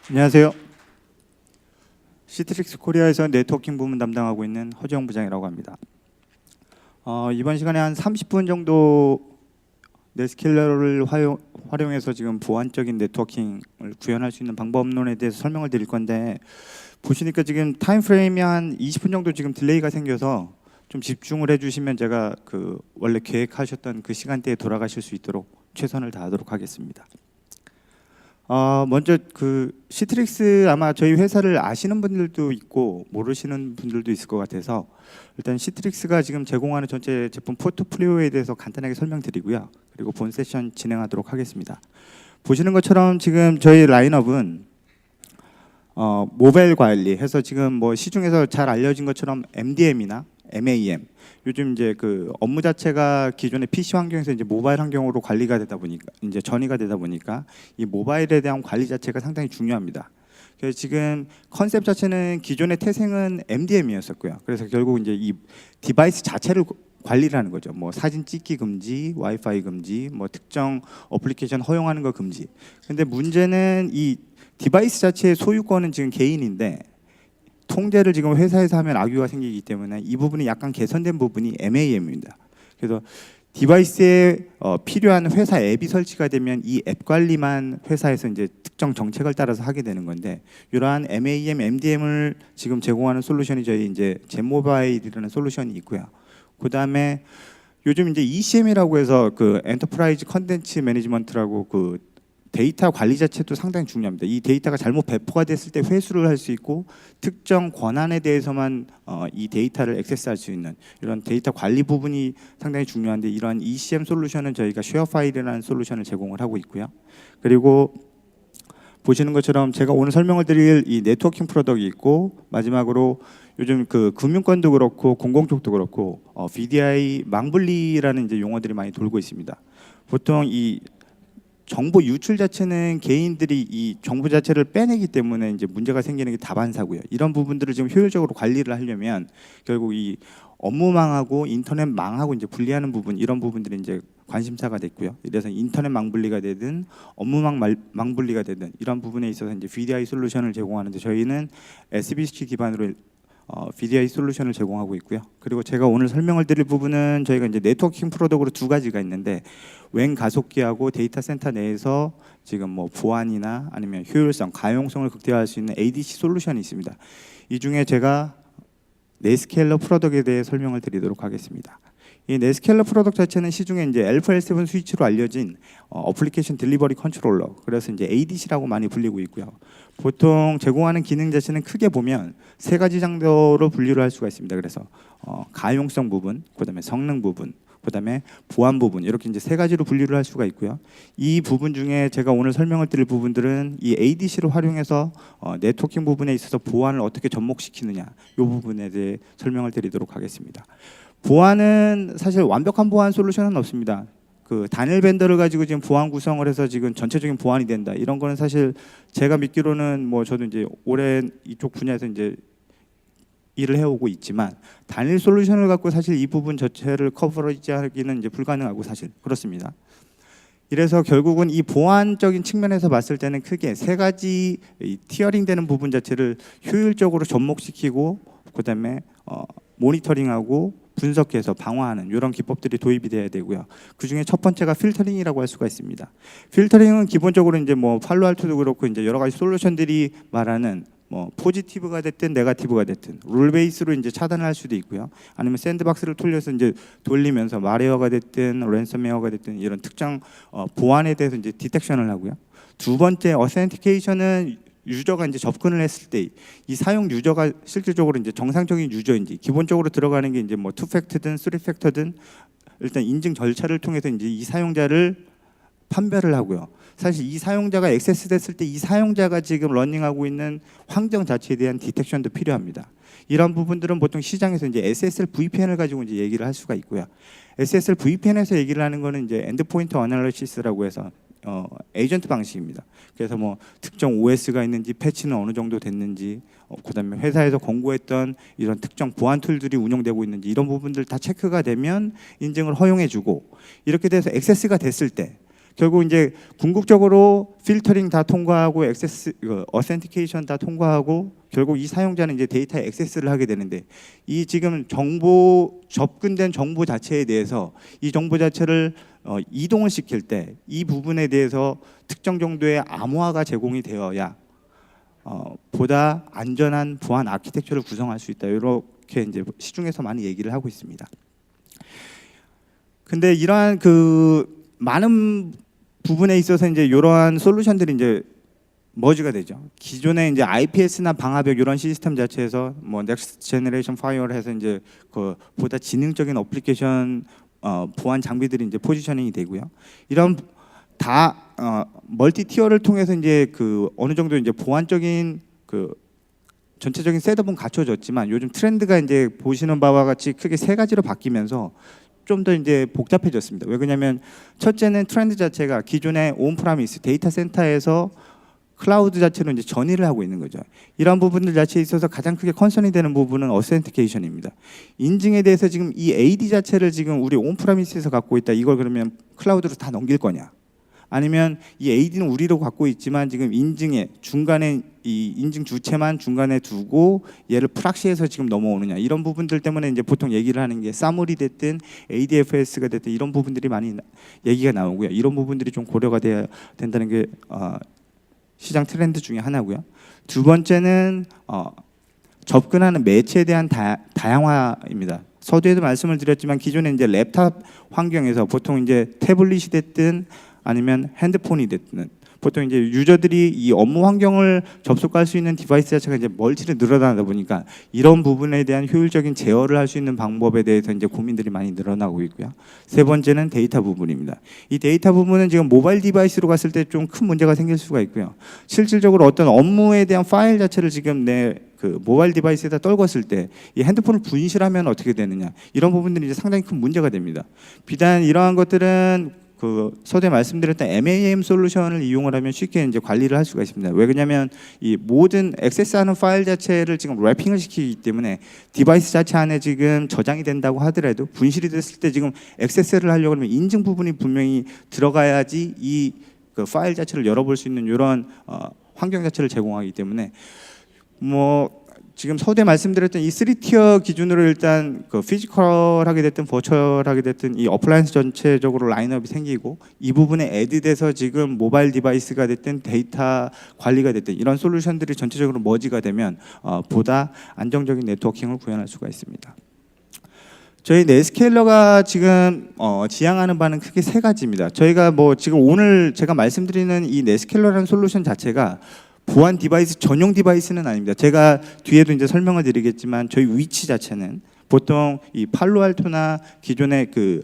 안녕하세요. 시트릭스 코리아에서 네트워킹 부문 담당하고 있는 허지영 부장이라고 합니다. 이번 시간에 한 30분 정도 네스킬러를 활용해서 지금 보안적인 네트워킹을 구현할 수 있는 방법론에 대해서 설명을 드릴 건데, 보시니까 지금 타임 프레임이 한 20분 정도 지금 딜레이가 생겨서 좀 집중을 해주시면 제가 원래 계획하셨던 그 시간대에 돌아가실 수 있도록 최선을 다하도록 하겠습니다. 먼저 시트릭스 아마 저희 회사를 아시는 분들도 있고 모르시는 분들도 있을 것 같아서 일단 시트릭스가 지금 제공하는 전체 제품 포트폴리오에 대해서 간단하게 설명드리고요. 그리고 본 세션 진행하도록 하겠습니다. 보시는 것처럼 지금 저희 라인업은 모바일 관리 해서 지금 뭐 시중에서 잘 알려진 것처럼 MDM이나 MAM, 요즘 이제 업무 자체가 기존의 PC 환경에서 이제 모바일 환경으로 관리가 되다 보니까, 이제 전이가 되다 보니까 이 모바일에 대한 관리 자체가 상당히 중요합니다. 그래서 지금 컨셉 자체는 기존의 태생은 MDM이었었고요. 그래서 결국 이제 이 디바이스 자체를 관리를 하는 거죠. 뭐 사진 찍기 금지, 와이파이 금지, 뭐 특정 어플리케이션 허용하는 거 금지. 근데 문제는 이 디바이스 자체의 소유권은 지금 개인인데, 통제를 지금 회사에서 하면 악유가 생기기 때문에 이 부분이 약간 개선된 부분이 MAM입니다. 그래서 디바이스에 필요한 회사 앱이 설치가 되면 이 앱 관리만 회사에서 이제 특정 정책을 따라서 하게 되는 건데, 이러한 MAM, MDM을 지금 제공하는 솔루션이 저희 이제 젠모바일이라는 솔루션이 있고요. 그 다음에 요즘 이제 ECM이라고 해서 엔터프라이즈 컨텐츠 매니지먼트라고 데이터 관리 자체도 상당히 중요합니다. 이 데이터가 잘못 배포가 됐을 때 회수를 할 수 있고, 특정 권한에 대해서만 이 데이터를 액세스할 수 있는 이런 데이터 관리 부분이 상당히 중요한데, 이러한 ECM 솔루션은 저희가 쉐어파일이라는 솔루션을 제공을 하고 있고요. 그리고 보시는 것처럼 제가 오늘 설명을 드릴 이 네트워킹 프로덕트가 있고, 마지막으로 요즘 금융권도 그렇고 공공 쪽도 그렇고 VDI 망분리라는 이제 용어들이 많이 돌고 있습니다. 보통 이 정보 유출 자체는 개인들이 이 정보 자체를 빼내기 때문에 이제 문제가 생기는 게 다반사고요. 이런 부분들을 지금 효율적으로 관리를 하려면 결국 이 업무망하고 인터넷망하고 이제 분리하는 부분, 이런 부분들이 이제 관심사가 됐고요. 그래서 인터넷 망분리가 되든 업무망 망분리가 되든 이런 부분에 있어서 이제 VDI 솔루션을 제공하는데, 저희는 SBC 기반으로 VDI 솔루션을 제공하고 있고요. 그리고 제가 오늘 설명을 드릴 부분은 저희가 이제 네트워킹 프로덕트로 두 가지가 있는데, 웬 가속기하고 데이터 센터 내에서 지금 뭐 보안이나 아니면 효율성, 가용성을 극대화할 수 있는 ADC 솔루션이 있습니다. 이 중에 제가 네스케일러 프로덕트에 대해 설명을 드리도록 하겠습니다. 이 네스케일러 프로덕트 자체는 시중에 이제 L4L7 스위치로 알려진 어플리케이션 딜리버리 컨트롤러, 그래서 이제 ADC라고 많이 불리고 있고요. 보통 제공하는 기능 자체는 크게 보면 세 가지 정도로 분류를 할 수가 있습니다. 그래서 가용성 부분, 그다음에 성능 부분, 그다음에 보안 부분, 이렇게 이제 세 가지로 분류를 할 수가 있고요. 이 부분 중에 제가 오늘 설명을 드릴 부분들은 이 ADC를 활용해서 네트워킹 부분에 있어서 보안을 어떻게 접목시키느냐, 이 부분에 대해 설명을 드리도록 하겠습니다. 보안은 사실 완벽한 보안 솔루션은 없습니다. 단일 벤더를 가지고 지금 보안 구성을 해서 지금 전체적인 보안이 된다, 이런 거는 사실 제가 믿기로는 뭐 저도 이제 오랜 이쪽 분야에서 이제 일을 해오고 있지만, 단일 솔루션을 갖고 사실 이 부분 자체를 커버리지하기는 이제 불가능하고 사실 그렇습니다. 이래서 결국은 이 보안적인 측면에서 봤을 때는 크게 세 가지 티어링되는 부분 자체를 효율적으로 접목시키고, 그다음에 모니터링하고 분석해서 방어하는 이런 기법들이 도입이 돼야 되고요. 그 중에 첫 번째가 필터링이라고 할 수가 있습니다. 필터링은 기본적으로 이제 뭐 팔로알토도 그렇고 이제 여러 가지 솔루션들이 말하는 뭐 포지티브가 됐든 네거티브가 됐든 룰 베이스로 이제 차단을 할 수도 있고요. 아니면 샌드박스를 돌려서 이제 돌리면서 말웨어가 됐든 랜섬웨어가 됐든 이런 특정 보안에 대해서 이제 디텍션을 하고요. 두 번째 어센티케이션은 유저가 이제 접근을 했을 때 이 사용 유저가 실질적으로 이제 정상적인 유저인지, 기본적으로 들어가는 게 이제 뭐 2팩터든 3팩터든 일단 인증 절차를 통해서 이제 이 사용자를 판별을 하고요. 사실 이 사용자가 액세스 됐을 때 이 사용자가 지금 러닝하고 있는 환경 자체에 대한 디텍션도 필요합니다. 이런 부분들은 보통 시장에서 이제 SSL VPN을 가지고 이제 얘기를 할 수가 있고요. SSL VPN에서 얘기를 하는 거는 이제 엔드포인트 어널리시스라고 해서 에이전트 방식입니다. 그래서 뭐 특정 OS가 있는지, 패치는 어느 정도 됐는지, 그다음에 회사에서 권고했던 이런 특정 보안 툴들이 운영되고 있는지, 이런 부분들 다 체크가 되면 인증을 허용해주고, 이렇게 돼서 액세스가 됐을 때 결국 이제 궁극적으로 필터링 다 통과하고 액세스, 어센티케이션 다 통과하고 결국 이 사용자는 이제 데이터에 액세스를 하게 되는데 이 지금 정보 접근된 정보 자체에 대해서 이 정보 자체를 이동을 시킬 때 이 부분에 대해서 특정 정도의 암호화가 제공이 되어야 보다 안전한 보안 아키텍처를 구성할 수 있다. 이렇게 이제 시중에서 많이 얘기를 하고 있습니다. 근데 이러한 그 많은 부분에 있어서 이제 이러한 솔루션들이 이제 머지가 되죠. 기존에 이제 IPS나 방화벽 이런 시스템 자체에서 뭐 넥스트 제너레이션 파이어를 해서 이제 그 보다 지능적인 어플리케이션 보안 장비들이 이제 포지셔닝이 되고요. 이런 다 멀티 티어를 통해서 이제 그 어느 정도 이제 보안적인 그 전체적인 셋업은 갖춰졌지만 요즘 트렌드가 이제 보시는 바와 같이 크게 세 가지로 바뀌면서 좀 더 이제 복잡해졌습니다. 왜 그러냐면 첫째는 트렌드 자체가 기존의 온프라미스 데이터 센터에서 클라우드 자체로 이제 전이를 하고 있는 거죠. 이런 부분들 자체에 있어서 가장 크게 컨선이 되는 부분은 어센티케이션입니다. 인증에 대해서 지금 이 AD 자체를 지금 우리 온프라미스에서 갖고 있다. 이걸 그러면 클라우드로 다 넘길 거냐? 아니면 이 AD는 우리로 갖고 있지만 지금 인증에 중간에 이 인증 주체만 중간에 두고 얘를 프락시해서 지금 넘어오느냐 이런 부분들 때문에 이제 보통 얘기를 하는 게 사물이 됐든 ADFS가 됐든 이런 부분들이 많이 얘기가 나오고요. 이런 부분들이 좀 고려가 돼야 된다는 게 시장 트렌드 중에 하나고요. 두 번째는 접근하는 매체에 대한 다양화입니다. 서두에도 말씀을 드렸지만 기존에 이제 랩탑 환경에서 보통 이제 태블릿이 됐든 아니면 핸드폰이 됐든 보통 이제 유저들이 이 업무 환경을 접속할 수 있는 디바이스 자체가 이제 멀티를 늘어나다 보니까 이런 부분에 대한 효율적인 제어를 할 수 있는 방법에 대해서 이제 고민들이 많이 늘어나고 있고요. 세 번째는 데이터 부분입니다. 이 데이터 부분은 지금 모바일 디바이스로 갔을 때 좀 큰 문제가 생길 수가 있고요. 실질적으로 어떤 업무에 대한 파일 자체를 지금 내 그 모바일 디바이스에다 떨궜을 때 이 핸드폰을 분실하면 어떻게 되느냐 이런 부분들이 이제 상당히 큰 문제가 됩니다. 비단 이러한 것들은 그 서두에 말씀드렸던 MAM 솔루션을 이용을 하면 쉽게 이제 관리를 할 수가 있습니다. 왜 그러냐면 이 모든 액세스하는 파일 자체를 지금 랩핑을 시키기 때문에 디바이스 자체 안에 지금 저장이 된다고 하더라도 분실이 됐을 때 지금 액세스를 하려고 하면 인증 부분이 분명히 들어가야지 이 그 파일 자체를 열어볼 수 있는 이런 환경 자체를 제공하기 때문에 뭐 지금 서두에 말씀드렸던 이 3티어 기준으로 일단 그 피지컬하게 됐든 버추얼하게 됐든 이 어플라이언스 전체적으로 라인업이 생기고 이 부분에 애드돼서 지금 모바일 디바이스가 됐든 데이터 관리가 됐든 이런 솔루션들이 전체적으로 머지가 되면 보다 안정적인 네트워킹을 구현할 수가 있습니다. 저희 네스케일러가 지금 지향하는 바는 크게 세 가지입니다. 저희가 뭐 지금 오늘 제가 말씀드리는 이 네스케일러라는 솔루션 자체가 보안 디바이스 전용 디바이스는 아닙니다. 제가 뒤에도 이제 설명을 드리겠지만 저희 위치 자체는 보통 이 팔로알토나 기존의 그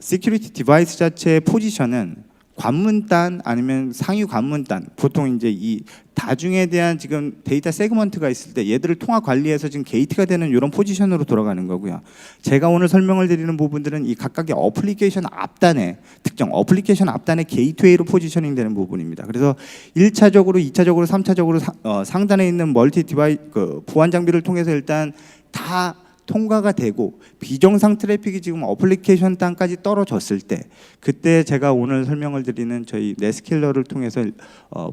시큐리티 디바이스 자체의 포지션은 관문단 아니면 상위 관문단 보통 이제 이 다중에 대한 지금 데이터 세그먼트가 있을 때 얘들을 통합 관리해서 지금 게이트가 되는 이런 포지션으로 돌아가는 거고요. 제가 오늘 설명을 드리는 부분들은 이 각각의 어플리케이션 앞단에 특정 어플리케이션 앞단의 게이트웨이로 포지셔닝 되는 부분입니다. 그래서 1차적으로, 2차적으로, 3차적으로 상단에 있는 멀티 디바이 그 보안 장비를 통해서 일단 다 통과가 되고 비정상 트래픽이 지금 어플리케이션 단까지 떨어졌을 때 그때 제가 오늘 설명을 드리는 저희 네스케일러를 통해서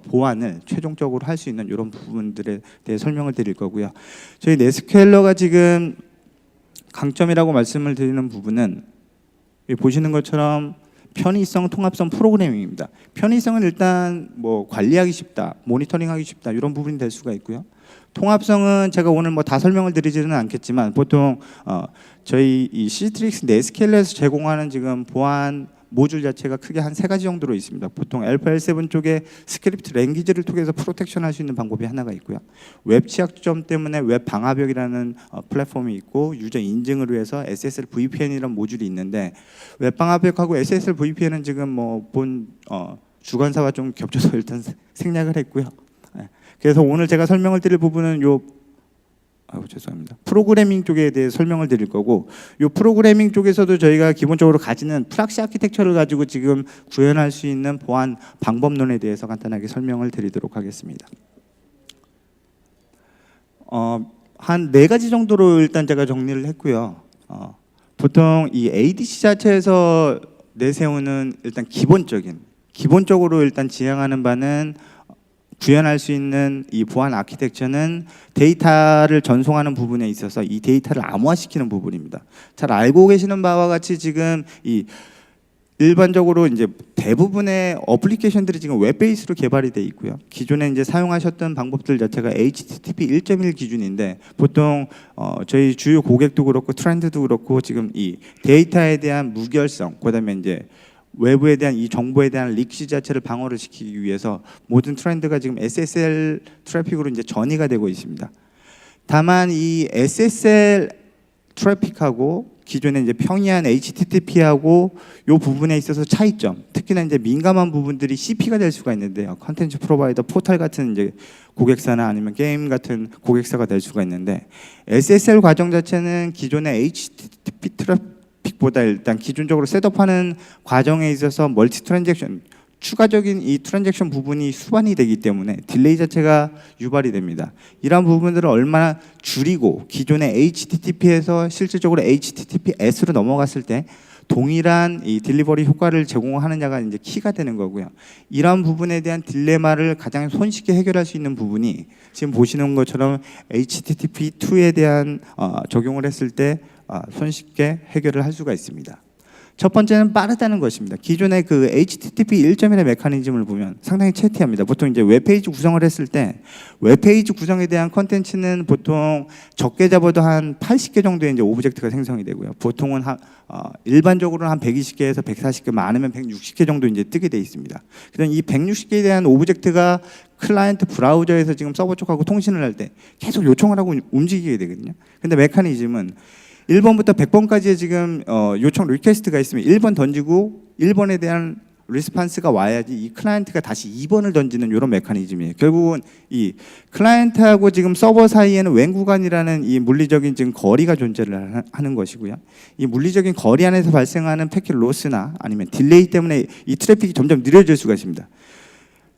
보안을 최종적으로 할 수 있는 이런 부분들에 대해 설명을 드릴 거고요. 저희 네스케일러가 지금 강점이라고 말씀을 드리는 부분은 보시는 것처럼 편의성, 통합성 프로그래밍입니다. 편의성은 일단 뭐 관리하기 쉽다, 모니터링하기 쉽다 이런 부분이 될 수가 있고요. 통합성은 제가 오늘 뭐 다 설명을 드리지는 않겠지만 보통 저희 이 시트릭스 네스케일러에서 제공하는 지금 보안 모듈 자체가 크게 한 세 가지 정도로 있습니다. 보통 L8L7 쪽에 스크립트 랭귀지를 통해서 프로텍션 할 수 있는 방법이 하나가 있고요. 웹 취약점 때문에 웹 방화벽이라는 플랫폼이 있고 유저 인증을 위해서 SSL VPN이라는 모듈이 있는데 웹 방화벽하고 SSL VPN은 지금 뭐 본 주관사와 좀 겹쳐서 일단 생략을 했고요. 그래서 오늘 제가 설명을 드릴 부분은 죄송합니다. 프로그래밍 쪽에 대해 설명을 드릴 거고 이 프로그래밍 쪽에서도 저희가 기본적으로 가지는 프락시 아키텍처를 가지고 지금 구현할 수 있는 보안 방법론에 대해서 간단하게 설명을 드리도록 하겠습니다. 한 네 가지 정도로 일단 제가 정리를 했고요. 보통 이 ADC 자체에서 내세우는 일단 기본적으로 일단 지향하는 바는 구현할 수 있는 이 보안 아키텍처는 데이터를 전송하는 부분에 있어서 이 데이터를 암호화시키는 부분입니다. 잘 알고 계시는 바와 같이 지금 이 일반적으로 이제 대부분의 어플리케이션들이 지금 웹 베이스로 개발이 돼 있고요. 기존에 이제 사용하셨던 방법들 자체가 HTTP 1.1 기준인데 보통 저희 주요 고객도 그렇고 트렌드도 그렇고 지금 이 데이터에 대한 무결성, 그다음에 이제 외부에 대한 이 정보에 대한 리치 자체를 방어를 시키기 위해서 모든 트렌드가 지금 SSL 트래픽으로 이제 전이가 되고 있습니다. 다만 이 SSL 트래픽하고 기존에 이제 평이한 HTTP하고 이 부분에 있어서 차이점, 특히나 이제 민감한 부분들이 CP가 될 수가 있는데요. 컨텐츠 프로바이더 포털 같은 이제 고객사나 아니면 게임 같은 고객사가 될 수가 있는데 SSL 과정 자체는 기존의 HTTP 트래픽보다 일단 기존적으로 셋업하는 과정에 있어서 멀티 트랜잭션 추가적인 이 트랜잭션 부분이 수반이 되기 때문에 딜레이 자체가 유발이 됩니다. 이러한 부분들을 얼마나 줄이고 기존의 HTTP에서 실질적으로 HTTPS로 넘어갔을 때 동일한 이 딜리버리 효과를 제공하느냐가 이제 키가 되는 거고요. 이러한 부분에 대한 딜레마를 가장 손쉽게 해결할 수 있는 부분이 지금 보시는 것처럼 HTTP2에 대한 적용을 했을 때 손쉽게 해결을 할 수가 있습니다. 첫 번째는 빠르다는 것입니다. 기존의 그 HTTP 1.1의 메커니즘을 보면 상당히 채티합니다. 보통 이제 웹페이지 구성을 했을 때 웹페이지 구성에 대한 컨텐츠는 보통 적게 잡아도 한 80개 정도의 이제 오브젝트가 생성이 되고요. 보통은 일반적으로는 한 120개에서 140개, 많으면 160개 정도 이제 뜨게 돼 있습니다. 그럼 이 160개에 대한 오브젝트가 클라이언트 브라우저에서 지금 서버 쪽하고 통신을 할 때 계속 요청을 하고 움직이게 되거든요. 근데 메커니즘은 1번부터 100번까지의 지금 요청 리퀘스트가 있으면 1번 던지고 1번에 대한 리스판스가 와야지 이 클라이언트가 다시 2번을 던지는 이런 메커니즘이에요. 결국은 이 클라이언트하고 지금 서버 사이에는 웬 구간이라는 이 물리적인 지금 거리가 존재를 하는 것이고요. 이 물리적인 거리 안에서 발생하는 패킷 로스나 아니면 딜레이 때문에 이 트래픽이 점점 느려질 수가 있습니다.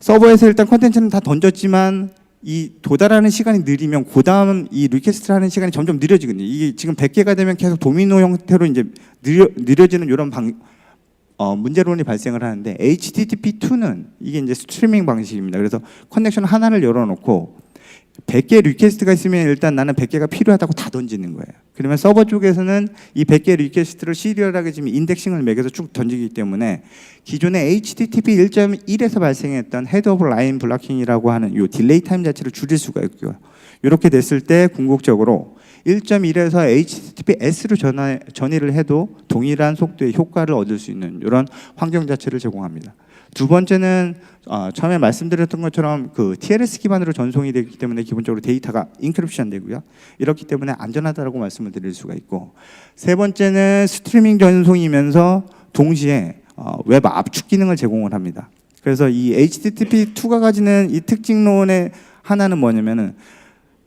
서버에서 일단 컨텐츠는 다 던졌지만 이 도달하는 시간이 느리면 그다음 이 리퀘스트를 하는 시간이 점점 느려지거든요. 이게 지금 100개가 되면 계속 도미노 형태로 이제 느려지는 이런 문제론이 발생을 하는데 HTTP2는 이게 이제 스트리밍 방식입니다. 그래서 커넥션 하나를 열어놓고 100개 리퀘스트가 있으면 일단 나는 100개가 필요하다고 다 던지는 거예요. 그러면 서버 쪽에서는 이 100개 리퀘스트를 시리얼하게 지금 인덱싱을 매겨서 쭉 던지기 때문에 기존의 HTTP 1.1에서 발생했던 헤드 오브 라인 블로킹이라고 하는 이 딜레이 타임 자체를 줄일 수가 있고요. 이렇게 됐을 때 궁극적으로 1.1에서 HTTPS로 전이를 해도 동일한 속도의 효과를 얻을 수 있는 이런 환경 자체를 제공합니다. 두 번째는 처음에 말씀드렸던 것처럼 그 TLS 기반으로 전송이 되기 때문에 기본적으로 데이터가 인크립션 되고요. 이렇기 때문에 안전하다고 말씀을 드릴 수가 있고, 세 번째는 스트리밍 전송이면서 동시에 웹 압축 기능을 제공을 합니다. 그래서 이 HTTP2가 가지는 이 특징론의 하나는 뭐냐면은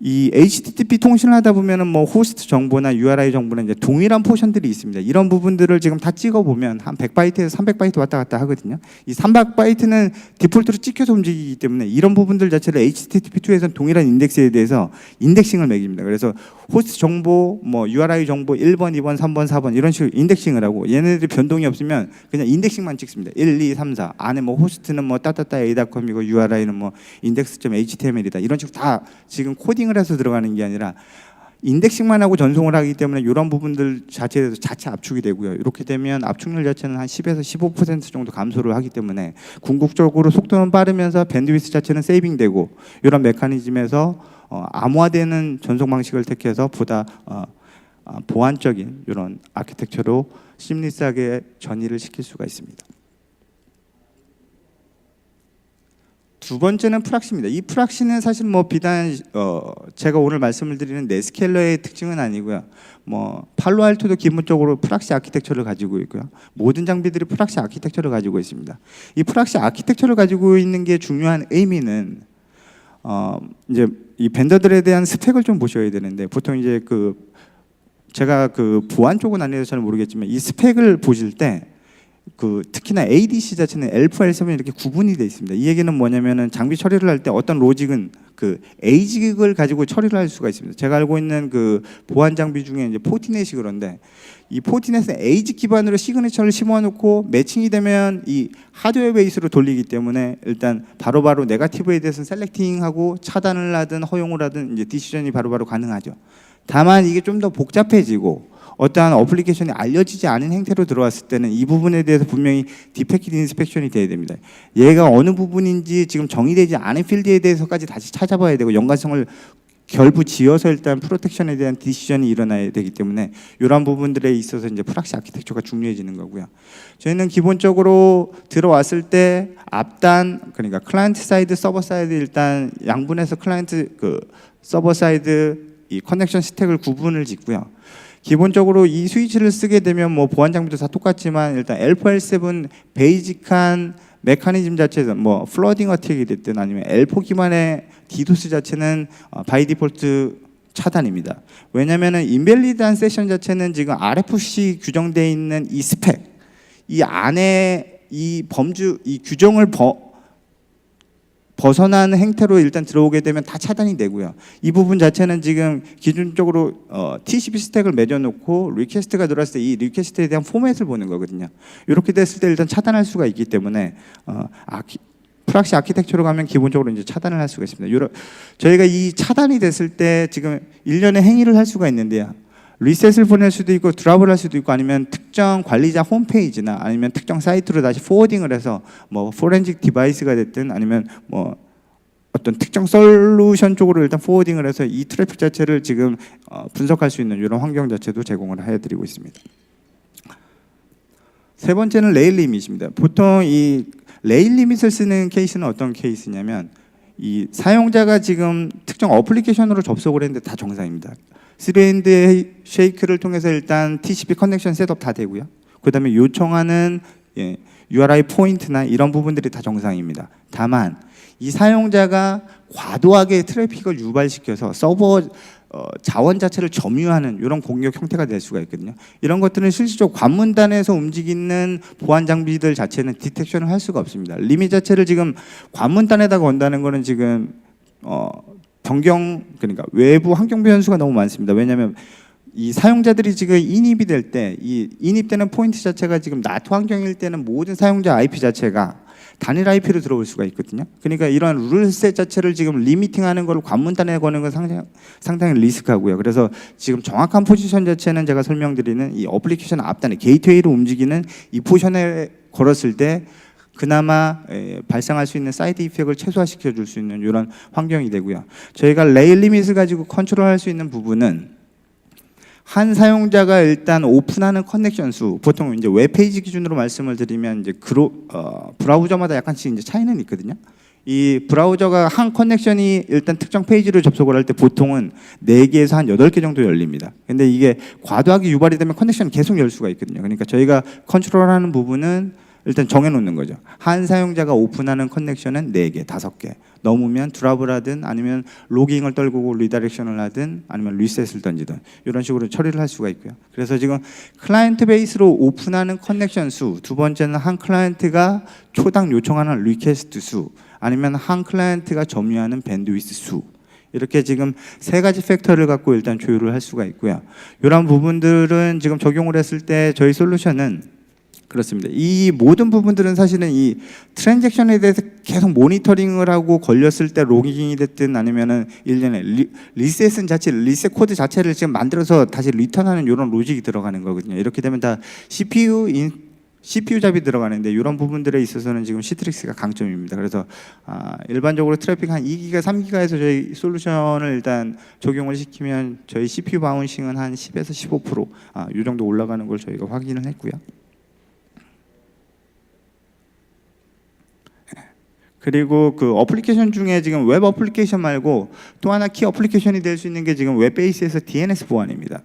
이 HTTP 통신을 하다 보면은 뭐 호스트 정보나 URI 정보나 이제 동일한 포션들이 있습니다. 이런 부분들을 지금 다 찍어 보면 한 100바이트에서 300바이트 왔다 갔다 하거든요. 이 300바이트는 디폴트로 찍혀서 움직이기 때문에 이런 부분들 자체를 HTTP2에서는 동일한 인덱스에 대해서 인덱싱을 매깁니다. 그래서 호스트 정보, 뭐 URI 정보 1번, 2번, 3번, 4번 이런 식으로 인덱싱을 하고 얘네들이 변동이 없으면 그냥 인덱싱만 찍습니다. 1, 2, 3, 4 안에 뭐 호스트는 뭐 따따따 a.com이고 URI는 뭐 index.html이다 이런 식으로 다 지금 코딩을 해서 들어가는 게 아니라 인덱싱만 하고 전송을 하기 때문에 이런 부분들 자체에 대해서 자체 압축이 되고요. 이렇게 되면 압축률 자체는 한 10에서 15% 정도 감소를 하기 때문에 궁극적으로 속도는 빠르면서 밴드위스 자체는 세이빙되고 이런 메커니즘에서 암호화되는 전송 방식을 택해서 보다 보안적인 이런 아키텍처로 심리스하게 전이를 시킬 수가 있습니다. 두 번째는 프락시입니다. 이 프락시는 사실 뭐 비단 제가 오늘 말씀을 드리는 네스켈러의 특징은 아니고요. 뭐 팔로알토도 기본적으로 프락시 아키텍처를 가지고 있고요. 모든 장비들이 프락시 아키텍처를 가지고 있습니다. 이 프락시 아키텍처를 가지고 있는 게 중요한 의미는 이제 이 벤더들에 대한 스펙을 좀 보셔야 되는데 보통 이제 제가 그 보안 쪽은 아니어서 잘 모르겠지만 이 스펙을 보실 때 특히나 ADC 자체는 L4, L7 이렇게 구분이 되어 있습니다. 이 얘기는 뭐냐면은 장비 처리를 할 때 어떤 로직은 AGIG을 가지고 처리를 할 수가 있습니다. 제가 알고 있는 보안 장비 중에 이제 포티넷이 그런데 이 포티넷은 AGIG 기반으로 시그니처를 심어놓고 매칭이 되면 이 하드웨어 베이스로 돌리기 때문에 일단 바로바로 네거티브에 대해서는 셀렉팅하고 차단을 하든 허용을 하든 이제 디시전이 바로바로 가능하죠. 다만 이게 좀 더 복잡해지고 어떠한 어플리케이션이 알려지지 않은 행태로 들어왔을 때는 이 부분에 대해서 분명히 디펙트 인스펙션이 돼야 됩니다. 얘가 어느 부분인지 지금 정의되지 않은 필드에 대해서까지 다시 찾아봐야 되고 연관성을 결부지어서 일단 프로텍션에 대한 디시전이 일어나야 되기 때문에 이런 부분들에 있어서 이제 프락시 아키텍처가 중요해지는 거고요. 저희는 기본적으로 들어왔을 때 앞단 그러니까 클라이언트 사이드, 서버 사이드 일단 양분해서 클라이언트 서버 사이드 이 커넥션 스택을 구분을 짓고요. 기본적으로 이 스위치를 쓰게 되면 뭐 보안 장비도 다 똑같지만 일단 L4, L7 베이직한 메커니즘 자체는 뭐 플러딩 어택이 됐든 아니면 L4 기반의 디도스 자체는 바이 디폴트 차단입니다. 왜냐하면 인밸리드한 세션 자체는 지금 RFC 규정되어 있는 이 스펙 이 안에 이 범주 이 규정을 벗어나는 행태로 일단 들어오게 되면 다 차단이 되고요. 이 부분 자체는 지금 기준적으로 TCP 스택을 맺어놓고 리퀘스트가 들어왔을 때 이 리퀘스트에 대한 포맷을 보는 거거든요. 이렇게 됐을 때 일단 차단할 수가 있기 때문에 프락시 아키텍처로 가면 기본적으로 이제 차단을 할 수가 있습니다. 저희가 이 차단이 됐을 때 지금 일련의 행위를 할 수가 있는데요. 리셋을 보낼 수도 있고 드랍을 할 수도 있고 아니면 특정 관리자 홈페이지나 아니면 특정 사이트로 다시 포워딩을 해서 뭐 포렌식 디바이스가 됐든 아니면 뭐 어떤 특정 솔루션 쪽으로 일단 포워딩을 해서 이 트래픽 자체를 지금 분석할 수 있는 이런 환경 자체도 제공을 해드리고 있습니다. 세 번째는 레일 리밋입니다. 보통 이 레일 리밋을 쓰는 케이스는 어떤 케이스냐면 이 사용자가 지금 특정 어플리케이션으로 접속을 했는데 다 정상입니다. 3엔드 쉐이크를 통해서 일단 TCP 커넥션 셋업 다 되고요. 그 다음에 요청하는 URI 포인트나 이런 부분들이 다 정상입니다. 다만 이 사용자가 과도하게 트래픽을 유발시켜서 서버 자원 자체를 점유하는 이런 공격 형태가 될 수가 있거든요. 이런 것들은 실질적으로 관문단에서 움직이는 보안 장비들 자체는 디텍션을 할 수가 없습니다. 리밋 자체를 지금 관문단에다가 온다는 거는 지금 그러니까 외부 환경 변수가 너무 많습니다. 왜냐하면 이 사용자들이 지금 인입이 될 때 이 인입되는 포인트 자체가 지금 나트 환경일 때는 모든 사용자 IP 자체가 단일 IP로 들어올 수가 있거든요. 그러니까 이런 룰셋 자체를 지금 리미팅하는 걸 관문단에 거는 건 상당히 리스크하고요. 그래서 지금 정확한 포지션 자체는 제가 설명드리는 이 어플리케이션 앞단에 게이트웨이로 움직이는 이 포지션에 걸었을 때 그나마 발생할 수 있는 사이드 이펙을 최소화시켜 줄 수 있는 이런 환경이 되고요. 저희가 레일 리밋을 가지고 컨트롤할 수 있는 부분은 한 사용자가 일단 오픈하는 커넥션 수, 보통 이제 웹페이지 기준으로 말씀을 드리면 이제 브라우저마다 약간씩 이제 차이는 있거든요. 이 브라우저가 한 커넥션이 일단 특정 페이지로 접속을 할 때 보통은 4개에서 한 8개 정도 열립니다. 근데 이게 과도하게 유발이 되면 커넥션이 계속 열 수가 있거든요. 그러니까 저희가 컨트롤하는 부분은 일단 정해놓는 거죠. 한 사용자가 오픈하는 커넥션은 4개, 5개. 넘으면 드랍을 하든 아니면 로깅을 떨구고 리다이렉션을 하든 아니면 리셋을 던지든 이런 식으로 처리를 할 수가 있고요. 그래서 지금 클라이언트 베이스로 오픈하는 커넥션 수, 두 번째는 한 클라이언트가 초당 요청하는 리퀘스트 수, 아니면 한 클라이언트가 점유하는 밴드위스 수, 이렇게 지금 3가지 팩터를 갖고 일단 조율을 할 수가 있고요. 이런 부분들은 지금 적용을 했을 때 저희 솔루션은 그렇습니다. 이 모든 부분들은 사실은 이 트랜잭션에 대해서 계속 모니터링을 하고 걸렸을 때 로깅이 됐든 아니면은 일련의 리셋은 리셋 코드 자체를 지금 만들어서 다시 리턴하는 이런 로직이 들어가는 거거든요. 이렇게 되면 다 CPU 잡이 들어가는데 이런 부분들에 있어서는 지금 시트릭스가 강점입니다. 그래서 일반적으로 트래픽 한 2기가, 3기가에서 저희 솔루션을 일단 적용을 시키면 저희 CPU 바운싱은 한 10에서 15% 이 정도 올라가는 걸 저희가 확인을 했고요. 그리고 그 어플리케이션 중에 지금 웹 어플리케이션 말고 또 하나 키 어플리케이션이 될 수 있는 게 지금 웹 베이스에서 DNS 보안입니다.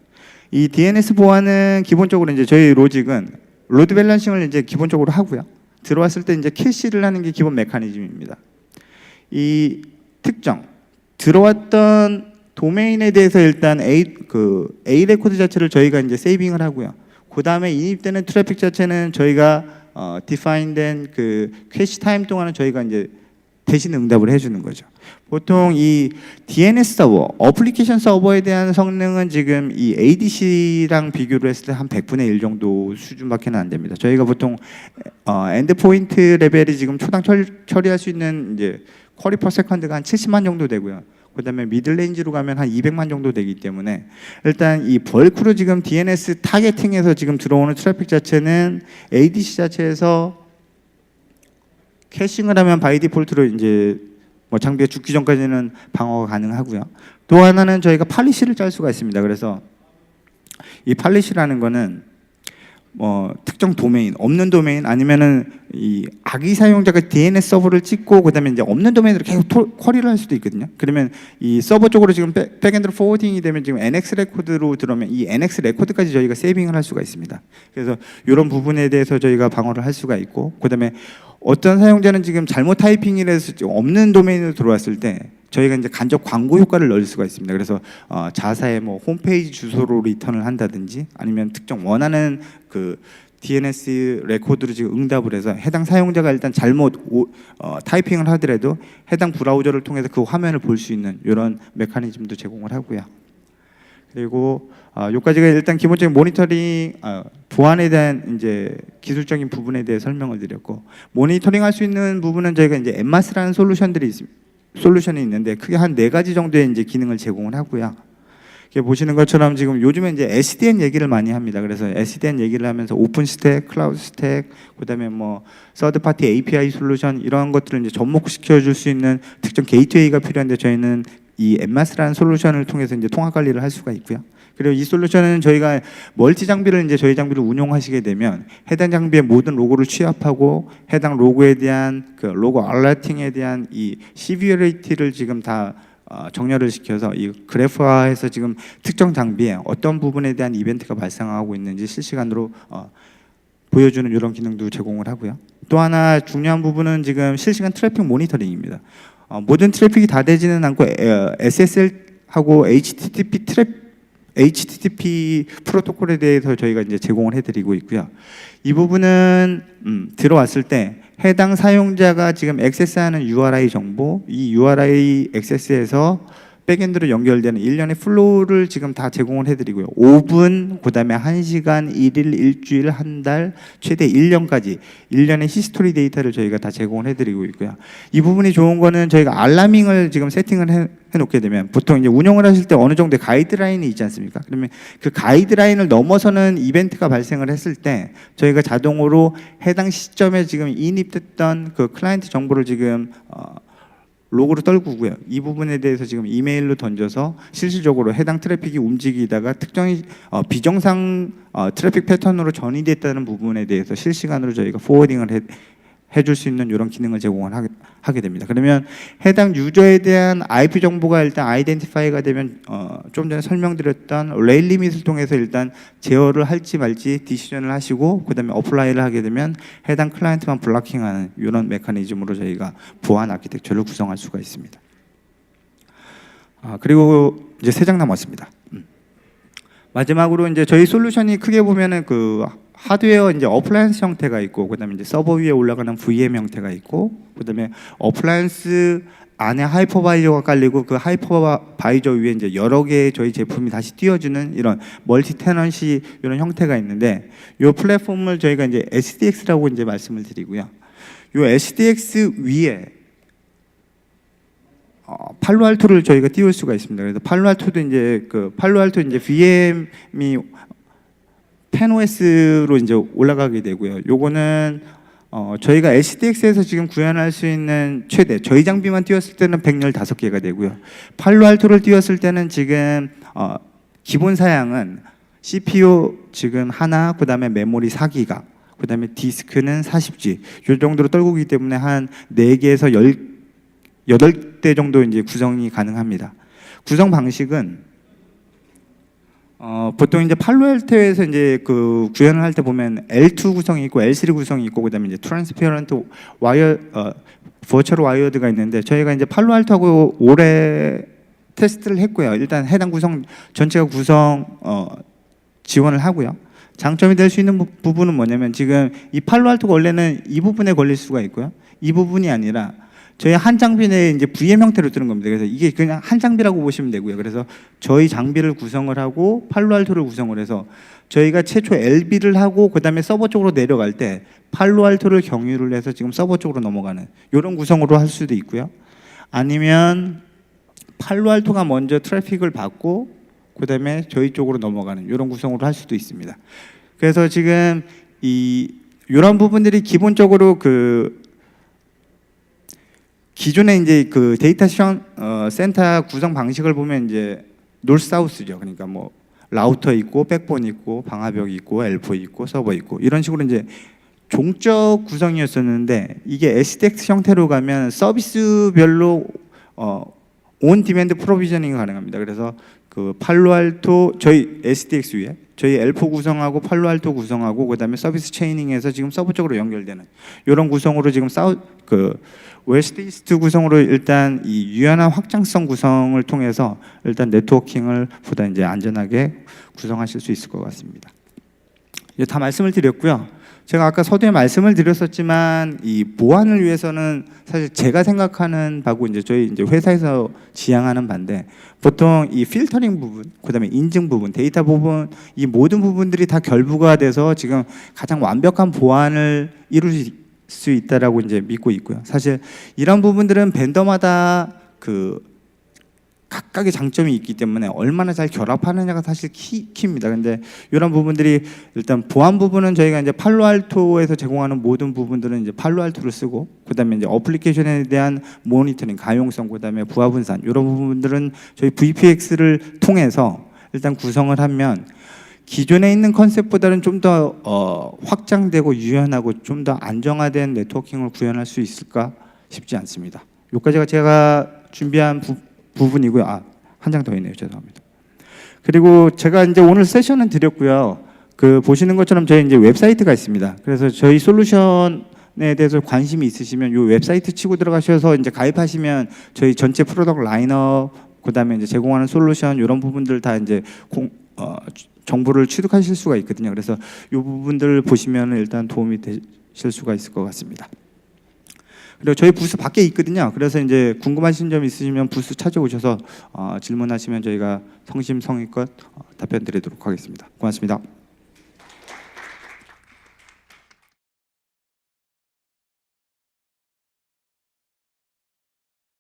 이 DNS 보안은 기본적으로 이제 저희 로직은 로드 밸런싱을 이제 기본적으로 하고요. 들어왔을 때 이제 캐시를 하는 게 기본 메커니즘입니다. 이 특정 들어왔던 도메인에 대해서 일단 A 레코드 자체를 저희가 이제 세이빙을 하고요. 그 다음에 인입되는 트래픽 자체는 저희가 디파인된 그 캐시 타임 동안은 저희가 이제 대신 응답을 해주는 거죠. 보통 이 DNS 서버, 어플리케이션 서버에 대한 성능은 지금 이 ADC랑 비교를 했을 때 한 100분의 1 정도 수준밖에는 안 됩니다. 저희가 보통 엔드포인트 레벨이 지금 초당 처리할 수 있는 이제 쿼리 퍼 세컨드가 한 70만 정도 되고요. 그다음에 미들레인지로 가면 한 200만 정도 되기 때문에 일단 이 벌크로 지금 DNS 타겟팅에서 지금 들어오는 트래픽 자체는 ADC 자체에서 캐싱을 하면 바이 디폴트로 이제 뭐 장비가 죽기 전까지는 방어가 가능하고요. 또 하나는 저희가 팔리시를 짤 수가 있습니다. 그래서 이 팔리시라는 거는 특정 도메인, 없는 도메인 아니면은 이 악의 사용자가 DNS 서버를 찍고 그다음에 이제 없는 도메인으로 계속 쿼리를 할 수도 있거든요. 그러면 이 서버 쪽으로 지금 백엔드로 포워딩이 되면 지금 NX 레코드로 들어오면 이 NX 레코드까지 저희가 세이빙을 할 수가 있습니다. 그래서 이런 부분에 대해서 저희가 방어를 할 수가 있고 그다음에 어떤 사용자는 지금 잘못 타이핑을 해서 없는 도메인으로 들어왔을 때 저희가 이제 간접 광고 효과를 넣을 수가 있습니다. 그래서 자사의 뭐 홈페이지 주소로 리턴을 한다든지 아니면 특정 원하는 그 DNS 레코드로 지금 응답을 해서 해당 사용자가 일단 잘못 타이핑을 하더라도 해당 브라우저를 통해서 그 화면을 볼 수 있는 이런 메커니즘도 제공을 하고요. 그리고 여기까지가 일단 기본적인 모니터링 보안에 대한 이제 기술적인 부분에 대해 설명을 드렸고 모니터링할 수 있는 부분은 저희가 이제 엠마스라는 솔루션이 있는데 크게 한 4가지 정도의 이제 기능을 제공을 하고요. 이렇게 보시는 것처럼 지금 요즘에 이제 SDN 얘기를 많이 합니다. 그래서 SDN 얘기를 하면서 오픈 스택, 클라우드 스택, 그다음에 뭐 서드 파티 API 솔루션 이런 것들을 이제 접목시켜 줄 수 있는 특정 게이트웨이가 필요한데 저희는 이 엠마스라는 솔루션을 통해서 이제 통합 관리를 할 수가 있고요. 그리고 이 솔루션은 저희가 멀티 장비를 이제 저희 장비를 운용하시게 되면 해당 장비의 모든 로고를 취합하고 해당 로고에 대한 그 로고 알러팅에 대한 이 시비어리티를 지금 다 정렬을 시켜서 이 그래프화해서 지금 특정 장비에 어떤 부분에 대한 이벤트가 발생하고 있는지 실시간으로 보여주는 이런 기능도 제공을 하고요. 또 하나 중요한 부분은 지금 실시간 트래픽 모니터링입니다. 모든 트래픽이 다 되지는 않고 SSL하고 HTTP 프로토콜에 대해서 저희가 이제 제공을 해드리고 있고요. 이 부분은 들어왔을 때 해당 사용자가 지금 액세스하는 URI 정보, 이 URI 액세스에서 백엔드로 연결되는 일련의 플로우를 지금 다 제공을 해드리고요. 5분, 그다음에 1시간, 1일, 일주일, 한 달, 최대 1년까지 일련의 히스토리 데이터를 저희가 다 제공을 해드리고 있고요. 이 부분이 좋은 거는 저희가 알라밍을 지금 세팅을 해놓게 되면 보통 이제 운영을 하실 때 어느 정도의 가이드라인이 있지 않습니까? 그러면 그 가이드라인을 넘어서는 이벤트가 발생을 했을 때 저희가 자동으로 해당 시점에 지금 인입됐던 그 클라이언트 정보를 지금 로그로 떨구고요. 이 부분에 대해서 지금 이메일로 던져서 실질적으로 해당 트래픽이 움직이다가 특정히 비정상 트래픽 패턴으로 전이됐다는 부분에 대해서 실시간으로 저희가 포워딩을 해줄 수 있는 이런 기능을 제공을 하게 됩니다. 그러면 해당 유저에 대한 IP 정보가 일단 아이덴티파이가 되면 좀 전에 설명드렸던 레일 리밋을 통해서 일단 제어를 할지 말지 디시전을 하시고 그다음에 어플라이를 하게 되면 해당 클라이언트만 블락킹하는 이런 메커니즘으로 저희가 보안 아키텍처를 구성할 수가 있습니다. 그리고 이제 3장 남았습니다. 마지막으로 이제 저희 솔루션이 크게 보면은 그 하드웨어 이제 어플라이언스 형태가 있고 그다음에 이제 서버 위에 올라가는 VM 형태가 있고 그다음에 어플라이언스 안에 하이퍼바이저가 깔리고 그 하이퍼바이저 위에 이제 여러 개의 저희 제품이 다시 띄워주는 이런 멀티 테넌시 이런 형태가 있는데 이 플랫폼을 저희가 이제 SDX라고 이제 말씀을 드리고요. 이 SDX 위에 팔로알토를 저희가 띄울 수가 있습니다. 그래서 팔로알토도 이제 팔로알토 이제 VM이 펜OS로 이제 올라가게 되고요. 요거는 저희가 SDX에서 지금 구현할 수 있는 최대 저희 장비만 띄웠을 때는 115개가 되고요. 팔로알토를 띄웠을 때는 지금 기본 사양은 CPU 지금 하나, 그다음에 메모리 4기가, 그다음에 디스크는 40G 요 정도로 떨구기 때문에 한 4개에서 8대 정도 이제 구성이 가능합니다. 구성 방식은 보통 이제 팔로알토에서 이제 그 구현을 할 때 보면 L2 구성이 있고 L3 구성이 있고 그다음에 이제 트랜스페어런트 와이어 버추얼 와이어드가 있는데 저희가 이제 팔로알토하고 오래 테스트를 했고요. 일단 해당 구성 전체가 구성 지원을 하고요. 장점이 될 수 있는 부분은 뭐냐면 지금 이 팔로알토가 원래는 이 부분에 걸릴 수가 있고요. 이 부분이 아니라 저희 한 장비 내에 이제 VM 형태로 뜨는 겁니다. 그래서 이게 그냥 한 장비라고 보시면 되고요. 그래서 저희 장비를 구성을 하고 팔로알토를 구성을 해서 저희가 최초 LB를 하고 그다음에 서버 쪽으로 내려갈 때 팔로알토를 경유를 해서 지금 서버 쪽으로 넘어가는 이런 구성으로 할 수도 있고요. 아니면 팔로알토가 먼저 트래픽을 받고 그다음에 저희 쪽으로 넘어가는 이런 구성으로 할 수도 있습니다. 그래서 지금 이런 부분들이 기본적으로 그 기존에 이제 그 데이터 센터 구성 방식을 보면 이제 노스 사우스죠. 그러니까 뭐 라우터 있고 백본 있고 방화벽 있고 L4 있고 서버 있고 이런 식으로 이제 종적 구성이었었는데 이게 SDX 형태로 가면 서비스별로 온 디맨드 프로비저닝이 가능합니다. 그래서 그 팔로알토 저희 SDX 위에 저희 L4 구성하고 팔로알토 구성하고 그다음에 서비스 체이닝해서 지금 서버 쪽으로 연결되는 이런 구성으로 지금 웨스트 이스트 구성으로 일단 이 유연한 확장성 구성을 통해서 일단 네트워킹을 보다 이제 안전하게 구성하실 수 있을 것 같습니다. 이제 다 말씀을 드렸고요. 제가 아까 서두에 말씀을 드렸었지만 이 보안을 위해서는 사실 제가 생각하는 바고 이제 저희 이제 회사에서 지향하는 바인데 보통 이 필터링 부분, 그다음에 인증 부분, 데이터 부분 이 모든 부분들이 다 결부가 돼서 지금 가장 완벽한 보안을 이룰 수 있다라고 이제 믿고 있고요. 사실 이런 부분들은 벤더마다 그 각각의 장점이 있기 때문에 얼마나 잘 결합하느냐가 사실 키입니다. 근데 이런 부분들이 일단 보안 부분은 저희가 이제 팔로알토에서 제공하는 모든 부분들은 이제 팔로알토를 쓰고 그다음에 이제 어플리케이션에 대한 모니터링, 가용성, 그다음에 부하 분산 이런 부분들은 저희 VPX를 통해서 일단 구성을 하면 기존에 있는 컨셉보다는 좀 더 확장되고 유연하고 좀 더 안정화된 네트워킹을 구현할 수 있을까 싶지 않습니다. 여기까지가 제가 준비한 부분이고요. 한 장 더 있네요. 죄송합니다. 그리고 제가 이제 오늘 세션은 드렸고요. 그 보시는 것처럼 저희 이제 웹사이트가 있습니다. 그래서 저희 솔루션에 대해서 관심이 있으시면 이 웹사이트 치고 들어가셔서 이제 가입하시면 저희 전체 프로덕트 라인업 그다음에 이제 제공하는 솔루션 이런 부분들 다 이제 정보를 취득하실 수가 있거든요. 그래서 이 부분들 보시면 일단 도움이 되실 수가 있을 것 같습니다. 그리고 저희 부스 밖에 있거든요. 그래서 이제 궁금하신 점 있으시면 부스 찾아오셔서 질문하시면 저희가 성심성의껏 답변 드리도록 하겠습니다. 고맙습니다.